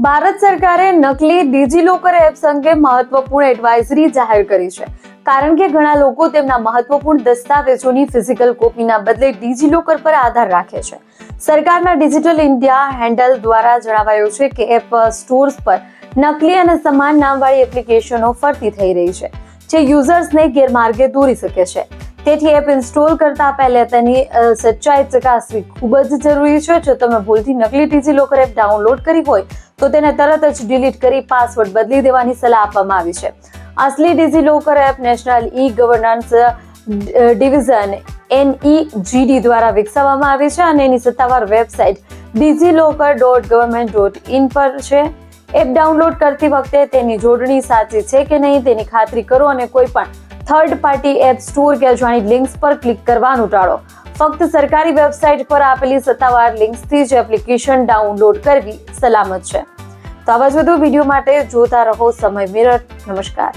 ભારત સરકારે નકલી DigiLocker apps અંગે મહત્વપૂર્ણ એડવાઇઝરી જાહેર કરી છે, કારણ કે ઘણા લોકો તેમના મહત્વપૂર્ણ દસ્તાવેજોની ફિઝિકલ કોપીના બદલે ડિજીલોકર પર આધાર રાખે છે. સરકારના ડિજિટલ ઇન્ડિયા હેન્ડલ દ્વારા જણાવાયું છે કે એપ સ્ટોર્સ પર નકલી અને સમાન નામવાળી એપ્લિકેશનો ફરતી થઈ રહી છે, જે યુઝર્સને ગેરમાર્ગે દોરી શકે છે. તેથી એપ ઇન્સ્ટોલ કરતા પહેલા તેની સચ્ચાઈ ચકાસવી ખૂબ જ જરૂરી છે. જો તમે ભૂલથી નકલી ડિજીલોકર એપ ડાઉનલોડ કરી હોય તો તેને તરત જ ડિલીટ કરી પાસવર્ડ બદલી દેવાની સલાહ આપવામાં આવી છે. અસલી DigiLocker app National e-Governance Division NEGD દ્વારા વિકસાવવામાં આવી છે અને એની સત્તાવાર વેબસાઇટ digilocker.government.in પર છે. એપ ડાઉનલોડ કરતી વખતે તેની જોડણી સાચી છે કે નહીં તેની ખાતરી કરો અને કોઈ પણ થર્ડ પાર્ટી એપ સ્ટોર કે અજાણી લિંક્સ પર ક્લિક કરવાનું ટાળો. ફક્ત સરકારી વેબસાઇટ પર આપેલી સત્તાવાર લિંક્સથી જ એપ્લિકેશન ડાઉનલોડ કરવી સલામત છે. તો આવા જ વધુ વિડીયો માટે જોતા રહો સમય મિરર. નમસ્કાર.